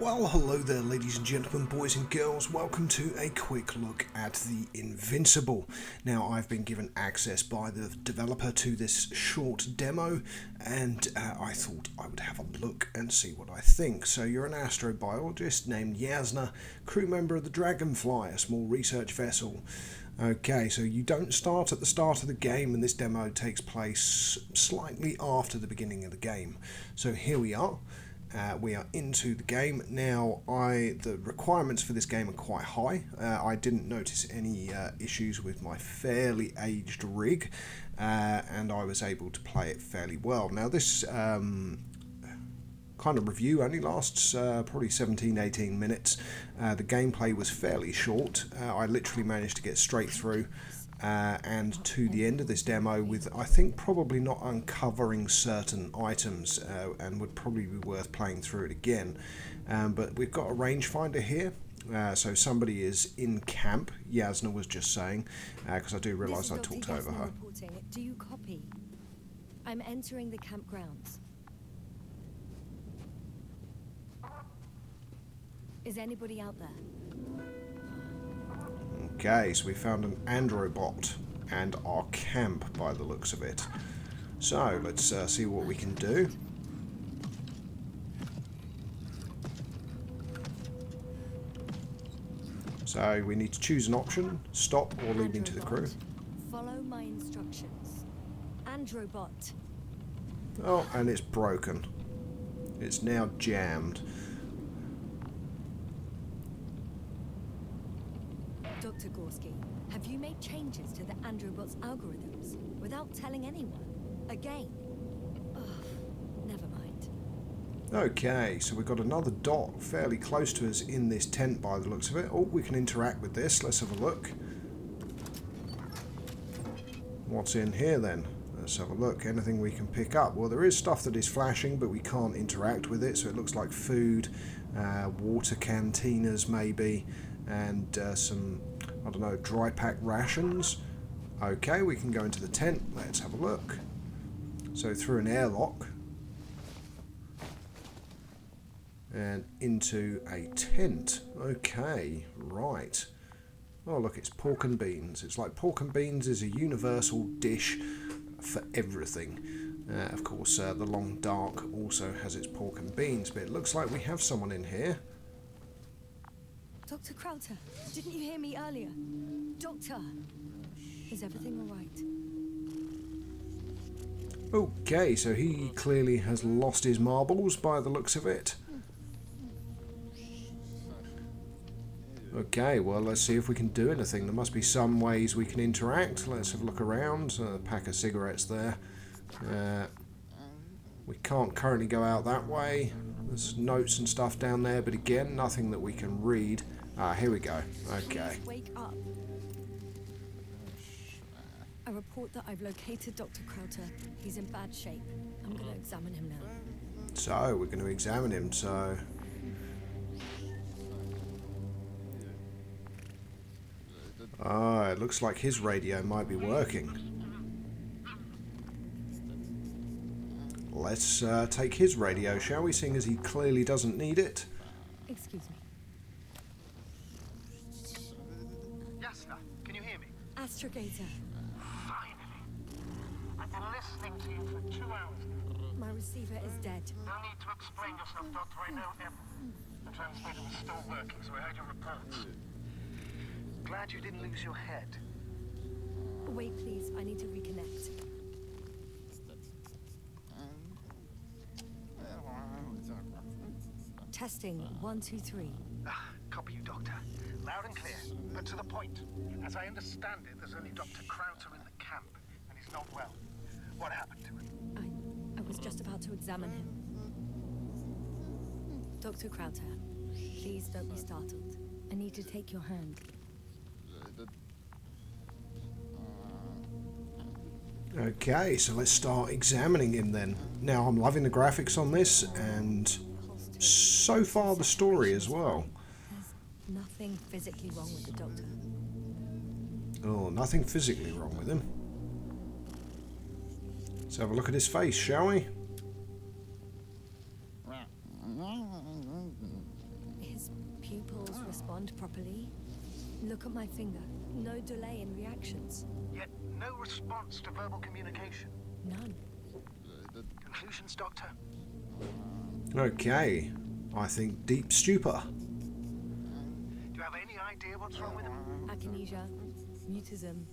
Well, hello there ladies and gentlemen, boys and girls, welcome to a quick look at the Invincible. Now I've been given access by the developer to this short demo and I thought I would have a look and see what I think. So you're an astrobiologist named Yasna, crew member of the Dragonfly, a small research vessel. Okay, so you don't start at the start of the game and this demo takes place slightly after the beginning of the game. So here we are. We are into the game now. The requirements for this game are quite high. I didn't notice any issues with my fairly aged rig, and I was able to play it fairly well. Now this kind of review only lasts probably 17-18 minutes. The gameplay was fairly short. I literally managed to get straight through and to the end of this demo with, I think, probably not uncovering certain items and would probably be worth playing through it again. But we've got a rangefinder here, so somebody is in camp, Yasna was just saying, because I do realise I talked over her. Do you copy? I'm entering the campgrounds. Is anybody out there? Okay, so we found an androbot and our camp by the looks of it. So let's see what we can do. So we need to choose an option, stop or lead me to the crew. Follow my instructions. Androbot. Oh, and it's broken. It's now jammed. Dr. Gorski, have you made changes to the Androbot's algorithms without telling anyone? Again? Ugh, never mind. Okay, so we've got another dot fairly close to us in this tent by the looks of it. Oh, we can interact with this. Let's have a look. What's in here then? Let's have a look. Anything we can pick up? Well, there is stuff that is flashing, but we can't interact with it, so it looks like food, water cantinas maybe, and some, I don't know, dry pack rations. Okay, we can go into the tent. Let's have a look. So through an airlock and into a tent. Okay, right. Oh look, it's pork and beans. It's like pork and beans is a universal dish for everything. Of course, the Long Dark also has its pork and beans, but it looks like we have someone in here. Dr. Crowther, didn't you hear me earlier? Doctor, is everything all right? Okay, so he clearly has lost his marbles by the looks of it. Okay, well, let's see if we can do anything. There must be some ways we can interact. Let's have a look around. A pack of cigarettes there. We can't currently go out that way. There's notes and stuff down there, but again, nothing that we can read. Ah, here we go. Okay. Please wake up. I report that I've located Dr. Crowther. He's in bad shape. I'm going to examine him now. So, we're going to examine him, so... Ah, it looks like his radio might be working. Let's take his radio, shall we, seeing as he clearly doesn't need it. Excuse me. Yasna, can you hear me? Astrogator. Finally. I've been listening to you for 2 hours now. My receiver is dead. No need to explain yourself, Doctor. I know everything. The transmitter was still working, so I heard your reports. Glad you didn't lose your head. Wait, please. I need to reconnect. Testing 1, 2, 3. Copy you, Doctor. Loud and clear, but to the point. As I understand it, there's only Dr. Crowther in the camp, and he's not well. What happened to him? I was just about to examine him. Dr. Crowther, please don't be startled. I need to take your hand. Okay, so let's start examining him then. Now, I'm loving the graphics on this, and so far the story as well. There's nothing physically wrong with the doctor. Oh, nothing physically wrong with him. Let's have a look at his face, shall we? respond properly. Look at my finger. No delay in reactions. Yet no response to verbal communication. None. Conclusions, Doctor? Okay. I think deep stupor. Do you have any idea what's wrong with him? Akinesia, mutism,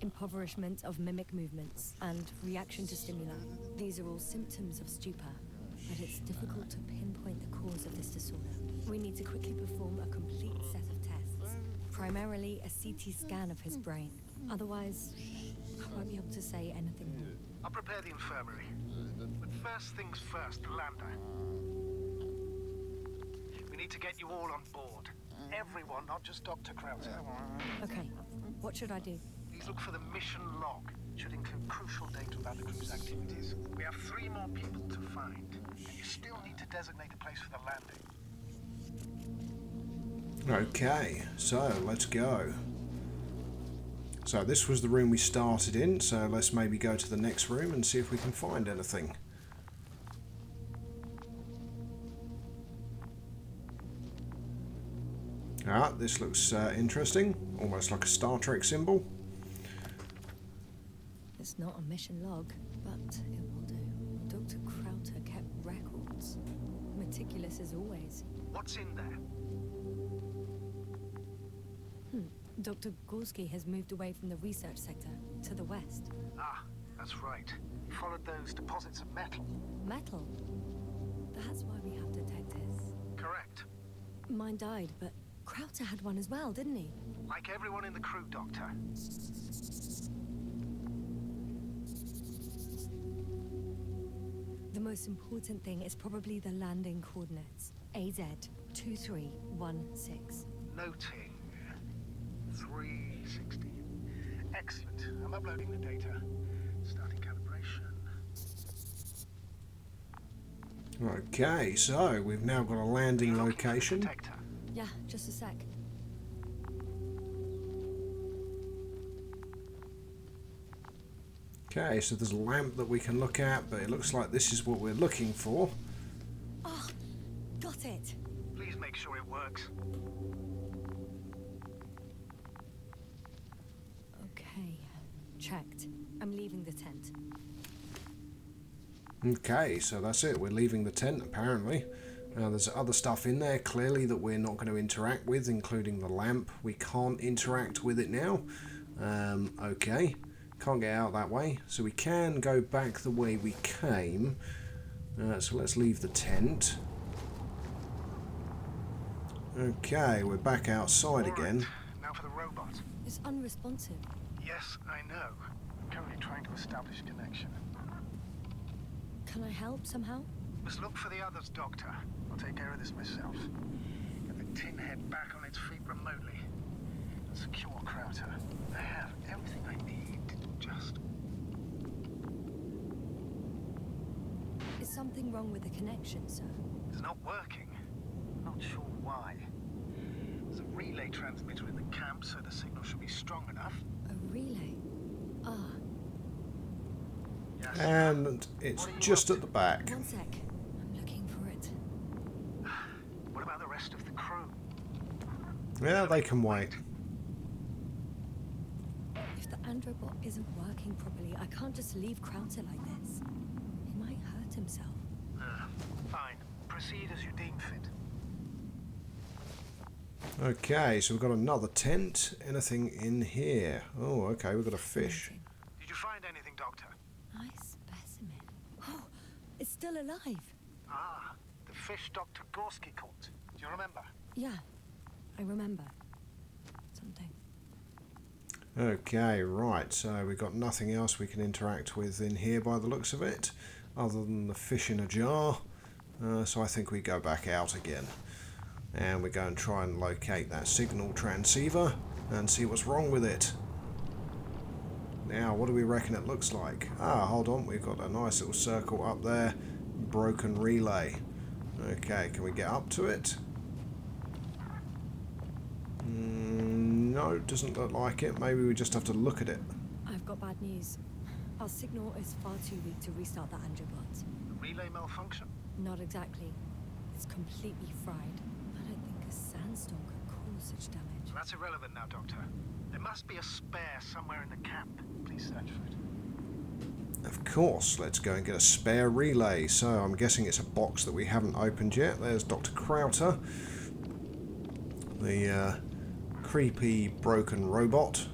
impoverishment of mimic movements, and reaction to stimuli. These are all symptoms of stupor, but it's difficult to pinpoint the cause of this disorder. We need to quickly perform a complete set of tests, primarily a CT scan of his brain. Otherwise, I won't be able to say anything more. I'll prepare the infirmary. But first things first, the lander. We need to get you all on board. Everyone, not just Dr. Krauser. Okay, what should I do? Please look for the mission log. It should include crucial data about the crew's activities. We have 3 more people to find, and you still need to designate a place for the landing. Okay, so let's go. So this was the room we started in, so let's maybe go to the next room and see if we can find anything. Ah, this looks interesting, almost like a Star Trek symbol. It's not a mission log, but it will do. Dr. Krauter kept records. Meticulous as always. What's in there? Dr. Gorski has moved away from the research sector to the west. Ah, that's right. Followed those deposits of metal. Metal? That's why we have detectives. Correct. Mine died, but Krauter had one as well, didn't he? Like everyone in the crew, Doctor. The most important thing is probably the landing coordinates. AZ 2316. Noting. 360. Excellent. I'm uploading the data. Starting calibration. Okay, so we've now got a landing Looking for the location. Yeah, detector. just a sec. Okay, so there's a lamp that we can look at, but it looks like this is what we're looking for. Oh, got it. Please make sure it works. Okay, checked. I'm leaving the tent. Okay, so that's it. We're leaving the tent, apparently. There's other stuff in there, clearly, that we're not going to interact with, including the lamp. We can't interact with it now. Okay. Can't get out that way. So we can go back the way we came. So let's leave the tent. Okay, we're back outside again. Right. Now for the robot. It's unresponsive. Yes, I know. I'm currently trying to establish connection. Can I help somehow? Must look for the others, Doctor. I'll take care of this myself. Get the tin head back on its feet remotely. And secure Krauter. I have everything I need. Just... Is something wrong with the connection, sir? It's not working. Not sure why. There's a relay transmitter in the camp, so the signal should be strong enough. A relay? Ah, Yes. And it's just at the back. one sec. I'm looking for it. What about the rest of the crew? Yeah, they can wait. If the androbot isn't working properly, I can't just leave Krauter like this. He might hurt himself. Fine. Proceed as you deem fit. Okay, so we've got another tent. Anything in here? Oh, okay, we've got a fish. Fascinating. Did you find anything, Doctor? Nice specimen. Oh, it's still alive. Ah, the fish Dr. Gorski caught. Do you remember? Yeah, I remember. Something. Okay, right, so we've got nothing else we can interact with in here by the looks of it, other than the fish in a jar. So I think we go back out again. And we go and try and locate that signal transceiver and see what's wrong with it. Now, what do we reckon it looks like? Ah, hold on, we've got a nice little circle up there. Broken relay. Okay, can we get up to it? No, doesn't look like it. Maybe we just have to look at it. I've got bad news. Our signal is far too weak to restart the androbot. Relay malfunction? Not exactly. It's completely fried. I don't think a sandstorm could cause such damage. That's irrelevant now, Doctor. There must be a spare somewhere in the camp. Please search for it. Of course, let's go and get a spare relay. So I'm guessing it's a box that we haven't opened yet. There's Dr. Crowter, the creepy broken robot.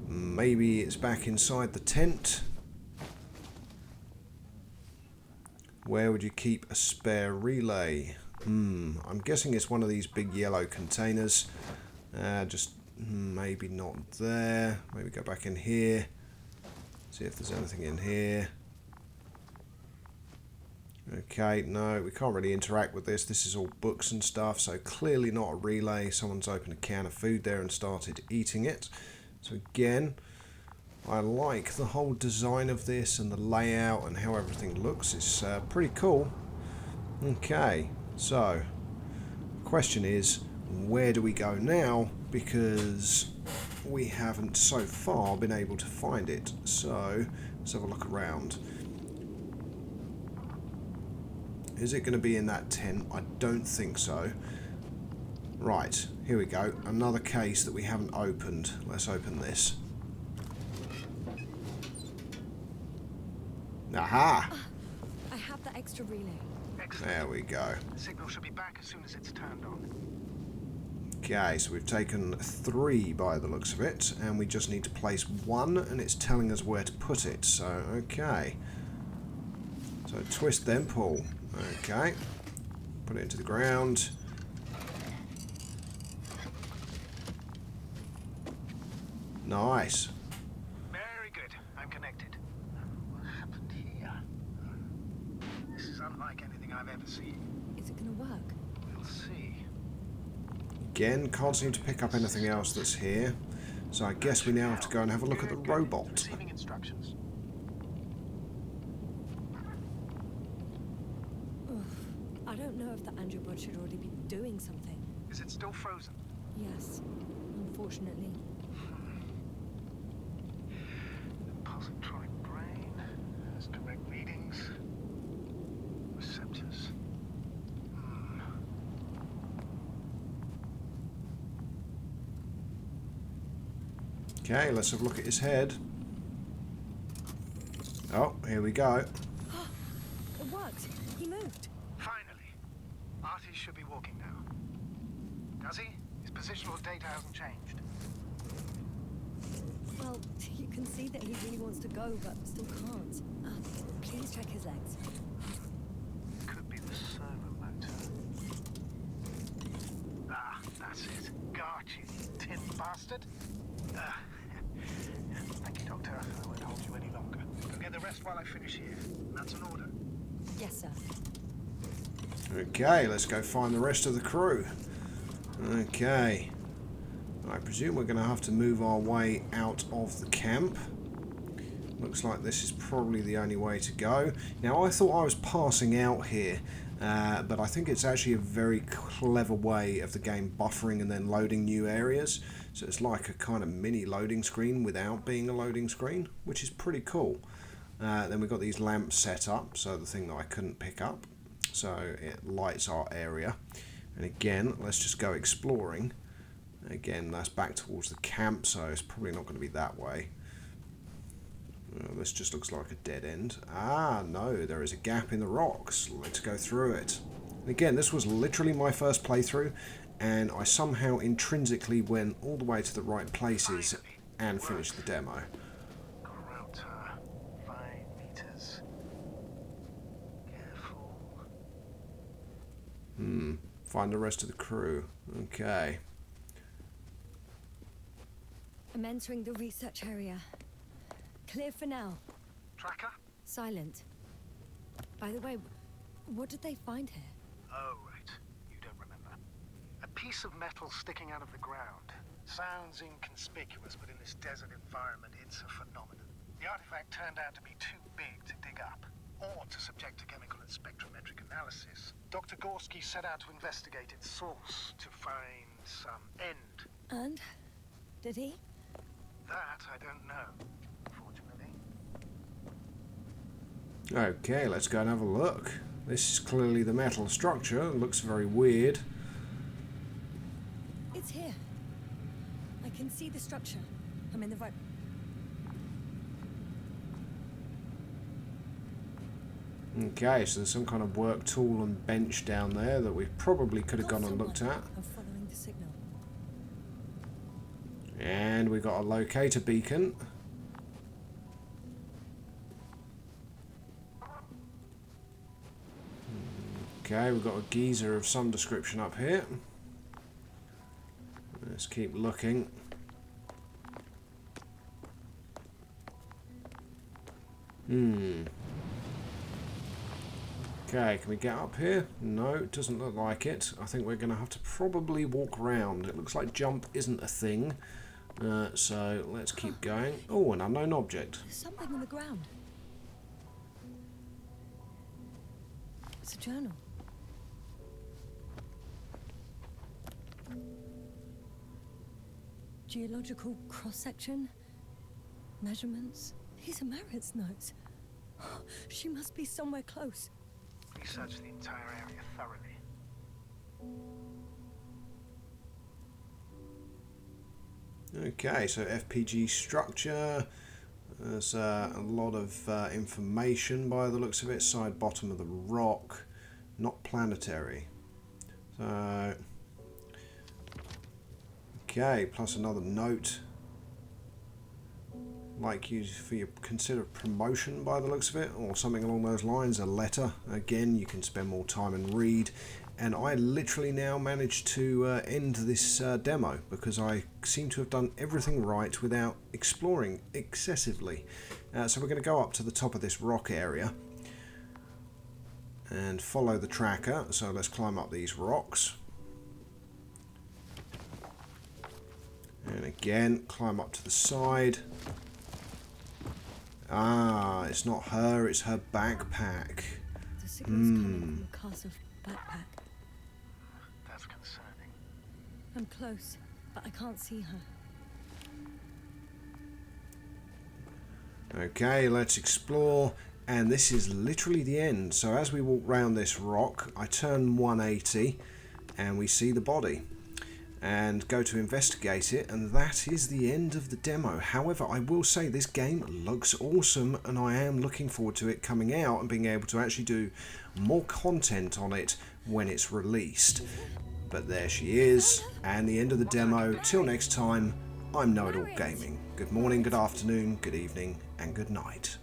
Maybe it's back inside the tent. Where would you keep a spare relay? I'm guessing it's one of these big yellow containers. Just maybe not there. Maybe go back in here. See if there's anything in here. Okay, no, we can't really interact with this. This is all books and stuff, so clearly not a relay. Someone's opened a can of food there and started eating it. So again, I like the whole design of this and the layout and how everything looks. It's pretty cool. Okay, so the question is, where do we go now? Because we haven't so far been able to find it. So let's have a look around. Is it going to be in that tent? I don't think so. Right, here we go. Another case that we haven't opened. Let's open this. Aha! I have the extra relay. Excellent. There we go. The signal should be back as soon as it's turned on. Okay, so we've taken 3 by the looks of it, and we just need to place 1, and it's telling us where to put it. So, okay. So twist then pull. Okay. Put it into the ground. Nice. Very good. I'm connected. What happened here? This is unlike anything I've ever seen. Is it gonna work? We'll see. Again, can't seem to pick up anything else that's here. So I guess we now have to go and have a look at the robot. Receiving instructions. I don't know if the androbot should already be doing something. Is it still frozen? Yes, unfortunately. Positronic brain has correct readings. Receptors. Okay, let's have a look at his head. Oh, here we go. It worked. He moved. Finally. Artie should be walking now. Does he? His positional data hasn't changed. Well, you can see that he really wants to go, but still can't. Please check his legs. Could be the servo motor. Ah, that's it. Got you, tin bastard. Thank you, Doctor. I won't hold you any longer. Go get the rest while I finish here. That's an order. Yes, sir. Okay, let's go find the rest of the crew. Okay. I presume we're going to have to move our way out of the camp. Looks like this is probably the only way to go. Now, I thought I was passing out here, but I think it's actually a very clever way of the game buffering and then loading new areas. So it's like a kind of mini loading screen without being a loading screen, which is pretty cool. Then we've got these lamps set up, so the thing that I couldn't pick up. So it lights our area. And again, let's just go exploring. Again, that's back towards the camp, so it's probably not going to be that way. This just looks like a dead end. Ah, no, there is a gap in the rocks. Let's go through it. And again, this was literally my first playthrough, and I somehow intrinsically went all the way to the right places and finished the demo. Crowter, 5 meters. Careful. Find the rest of the crew. Okay. I'm entering the research area. Clear for now. Tracker? Silent. By the way, what did they find here? Oh, right. You don't remember. A piece of metal sticking out of the ground. Sounds inconspicuous, but in this desert environment, it's a phenomenon. The artifact turned out to be too big to dig up, or to subject to chemical and spectrometric analysis. Dr. Gorski set out to investigate its source, to find some end. And? Did he? That I don't know, unfortunately. Okay, let's go and have a look. This is clearly the metal structure. It looks very weird. can see the structure. I'm in the right... Okay, so there's some kind of work tool and bench down there that we probably could have gone and looked at. I'm following the signal. And we got a locator beacon. Okay, we've got a geyser of some description up here. Let's keep looking. Okay, can we get up here? No, it doesn't look like it. I think we're going to have to probably walk round. It looks like jump isn't a thing. So let's keep going. Oh, an unknown object. There's something on the ground. It's a journal. Geological cross-section. Measurements. These are Marriott's notes. She must be somewhere close. Research the entire area thoroughly. Okay, so FPG structure. There's a lot of information by the looks of it. Side bottom of the rock. Not planetary. So... Okay, plus another note. Like you for your considered promotion by the looks of it, or something along those lines. A letter. Again, you can spend more time and read. And I literally now managed to end this demo because I seem to have done everything right without exploring excessively. So we're going to go up to the top of this rock area and follow the tracker. So let's climb up these rocks. And again, climb up to the side. Ah, it's not her, it's her backpack. The signal's coming from a castle backpack. That's concerning. I'm close, but I can't see her. Okay, let's explore. And this is literally the end. So as we walk round this rock, I turn 180 and we see the body. And go to investigate it, and that is the end of the demo. However, I will say this game looks awesome, and I am looking forward to it coming out and being able to actually do more content on it when it's released. But there she is, and the end of the demo. Till next time, I'm Know It All Gaming. Good morning, good afternoon, good evening, and good night.